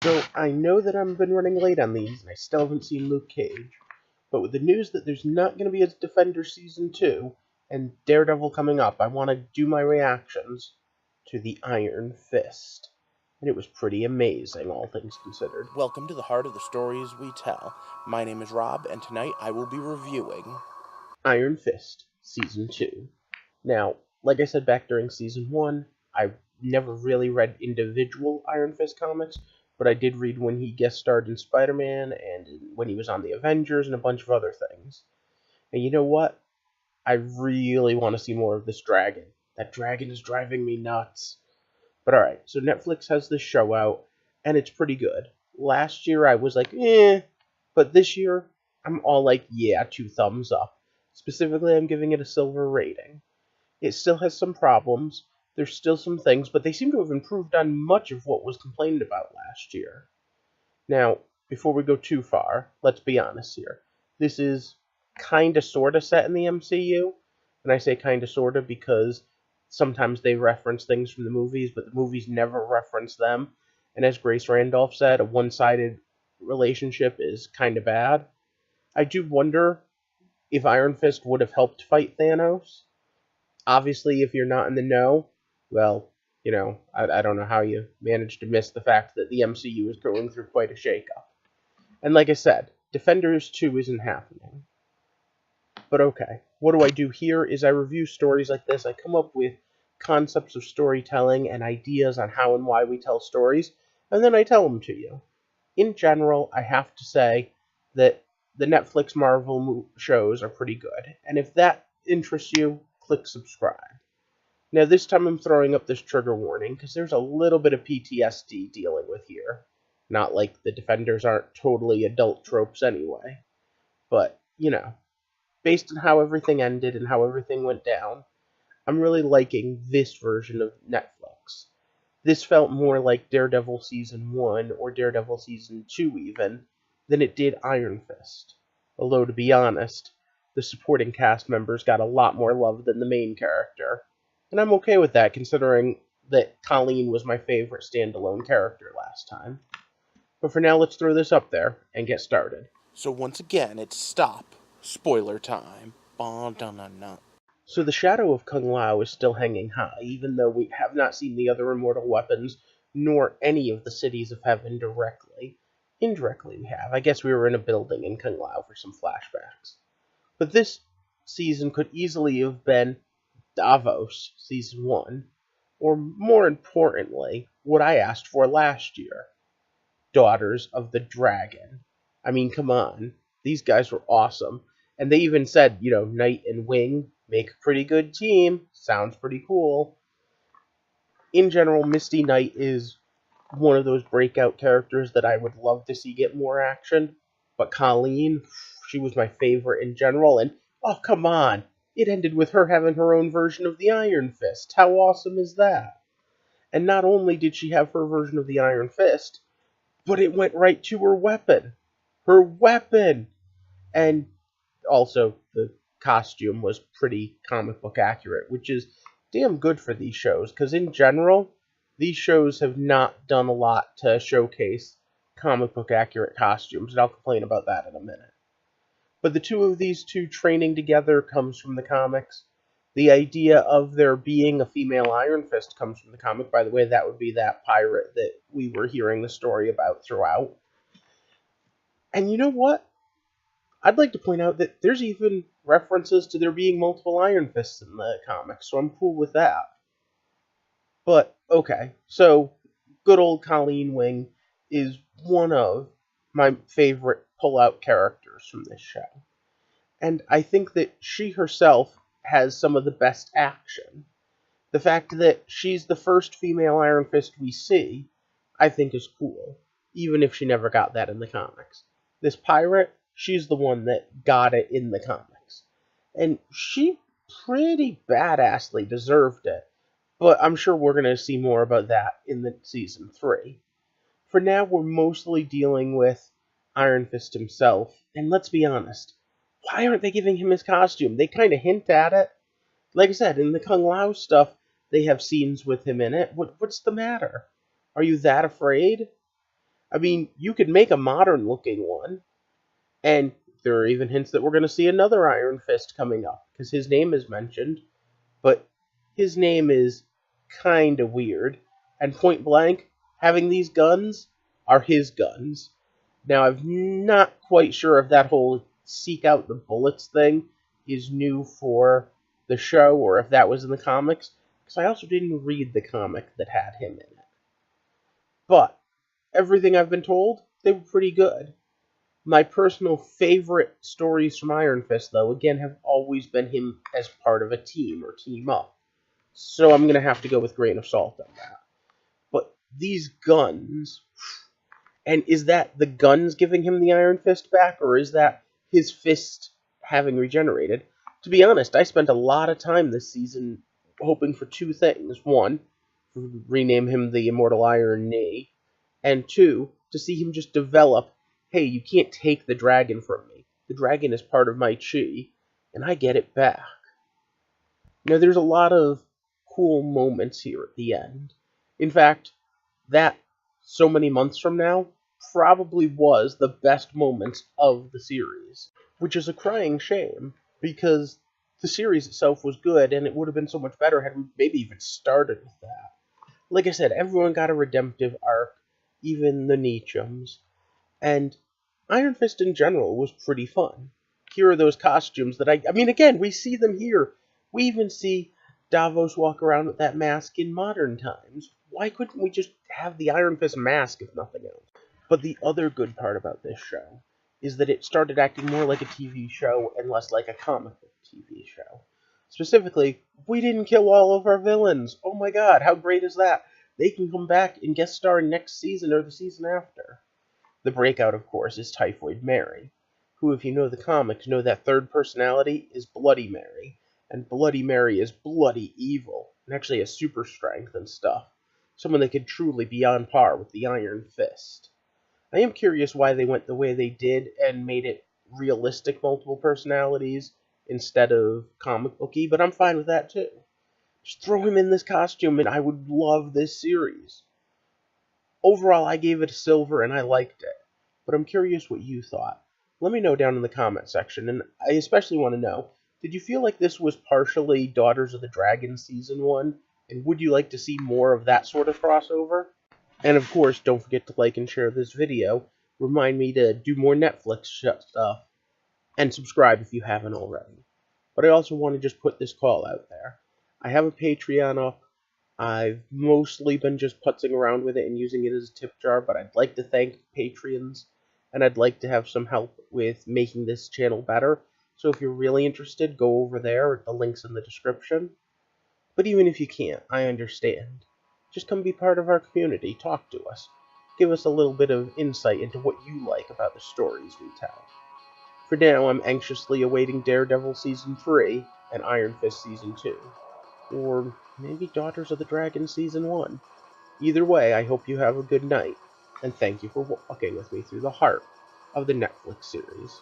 So, I know that I've been running late on these, and I still haven't seen Luke Cage, but with the news that there's not going to be a Defender Season 2, and Daredevil coming up, I want to do my reactions to the Iron Fist. And it was pretty amazing, all things considered. Welcome to the heart of the stories we tell. My name is Rob, and tonight I will be reviewing Iron Fist, Season 2. Now, like I said back during Season 1, I never really read individual Iron Fist comics, but I did read when he guest starred in Spider-Man and when he was on the Avengers and a bunch of other things. And you know what? I really want to see more of this dragon. That dragon is driving me nuts. But alright, so Netflix has this show out, and it's pretty good. Last year I was like, but this year I'm all like, yeah, 2 thumbs up. Specifically, I'm giving it a silver rating. It still has some problems. There's still some things, but they seem to have improved on much of what was complained about last year. Now, before we go too far, let's be honest here. This is kinda sorta set in the MCU, and I say kinda sorta because sometimes they reference things from the movies, but the movies never reference them. And as Grace Randolph said, a one-sided relationship is kinda bad. I do wonder if Iron Fist would have helped fight Thanos. Obviously, if you're not in the know, well, I don't know how you managed to miss the fact that the MCU is going through quite a shakeup. And like I said, Defenders 2 isn't happening. But okay, what do I do here is I review stories like this. I come up with concepts of storytelling and ideas on how and why we tell stories, and then I tell them to you. In general, I have to say that the Netflix Marvel shows are pretty good, and if that interests you, click subscribe. Now this time I'm throwing up this trigger warning, because there's a little bit of PTSD dealing with here. Not like the Defenders aren't totally adult tropes anyway. But, based on how everything ended and how everything went down, I'm really liking this version of Netflix. This felt more like Daredevil Season 1, or Daredevil Season 2 even, than it did Iron Fist. Although, to be honest, the supporting cast members got a lot more love than the main character. And I'm okay with that, considering that Colleen was my favorite standalone character last time. But for now, let's throw this up there and get started. So once again, it's stop. Spoiler time. So the shadow of Kung Lao is still hanging high, even though we have not seen the other immortal weapons, nor any of the cities of heaven directly. Indirectly we have. I guess we were in a building in Kung Lao for some flashbacks. But this season could easily have been Davos, Season 1, or more importantly, what I asked for last year, Daughters of the Dragon. I mean, come on, these guys were awesome, and they even said, Knight and Wing make a pretty good team, sounds pretty cool. In general, Misty Knight is one of those breakout characters that I would love to see get more action, but Colleen, she was my favorite in general, and oh, come on, it ended with her having her own version of the Iron Fist. How awesome is that? And not only did she have her version of the Iron Fist, but it went right to her weapon. Her weapon! And also, the costume was pretty comic book accurate, which is damn good for these shows, because in general, these shows have not done a lot to showcase comic book accurate costumes, and I'll complain about that in a minute. But the two of these two training together comes from the comics. The idea of there being a female Iron Fist comes from the comic. By the way, that would be that pirate that we were hearing the story about throughout. And you know what? I'd like to point out that there's even references to there being multiple Iron Fists in the comics, so I'm cool with that. But, okay, so good old Colleen Wing is one of my favorite pull-out characters from this show. And I think that she herself has some of the best action. The fact that she's the first female Iron Fist we see, I think is cool, even if she never got that in the comics. This pirate, she's the one that got it in the comics. And she pretty badassly deserved it, but I'm sure we're going to see more about that in the Season 3. For now, we're mostly dealing with Iron Fist himself, and let's be honest, why aren't they giving him his costume? They kind of hint at it. Like I said, in the Kung Lao stuff, they have scenes with him in it. What's the matter? Are you that afraid? I mean, you could make a modern-looking one, and there are even hints that we're going to see another Iron Fist coming up, because his name is mentioned, but his name is kind of weird, and point blank, having these guns are his guns. Now, I'm not quite sure if that whole seek out the bullets thing is new for the show, or if that was in the comics, because I also didn't read the comic that had him in it. But everything I've been told, they were pretty good. My personal favorite stories from Iron Fist, though, again, have always been him as part of a team or team up. So I'm going to have to go with grain of salt on that. But these guns, and is that the guns giving him the Iron Fist back, or is that his fist having regenerated? To be honest, I spent a lot of time this season hoping for two things. One, rename him the Immortal Iron Knee, and two, to see him just develop, hey, you can't take the dragon from me. The dragon is part of my chi, and I get it back. Now, there's a lot of cool moments here at the end. In fact, that so many months from now probably was the best moment of the series, which is a crying shame, because the series itself was good, and it would have been so much better had we maybe even started with that. Like I said, everyone got a redemptive arc, even the Nichums, and Iron Fist in general was pretty fun. Here are those costumes that I mean, again, we see them here. We even see Davos walk around with that mask in modern times. Why couldn't we just have the Iron Fist mask, if nothing else? But the other good part about this show is that it started acting more like a TV show and less like a comic book TV show. Specifically, we didn't kill all of our villains. Oh my god, how great is that? They can come back and guest star next season or the season after. The breakout, of course, is Typhoid Mary, who, if you know the comics, know that third personality is Bloody Mary, and Bloody Mary is bloody evil, and actually has super strength and stuff. Someone that could truly be on par with the Iron Fist. I am curious why they went the way they did and made it realistic multiple personalities instead of comic booky, but I'm fine with that too. Just throw him in this costume and I would love this series. Overall, I gave it a silver and I liked it, but I'm curious what you thought. Let me know down in the comment section, and I especially want to know, did you feel like this was partially Daughters of the Dragon Season 1, and would you like to see more of that sort of crossover? And of course, don't forget to like and share this video. Remind me to do more Netflix stuff. And subscribe if you haven't already. But I also want to just put this call out there. I have a Patreon up. I've mostly been just putzing around with it and using it as a tip jar, but I'd like to thank Patreons, and I'd like to have some help with making this channel better. So if you're really interested, go over there. The link's in the description. But even if you can't, I understand. Just come be part of our community. Talk to us. Give us a little bit of insight into what you like about the stories we tell. For now, I'm anxiously awaiting Daredevil Season 3 and Iron Fist Season 2. Or maybe Daughters of the Dragon Season 1. Either way, I hope you have a good night, and thank you for walking with me through the heart of the Netflix series.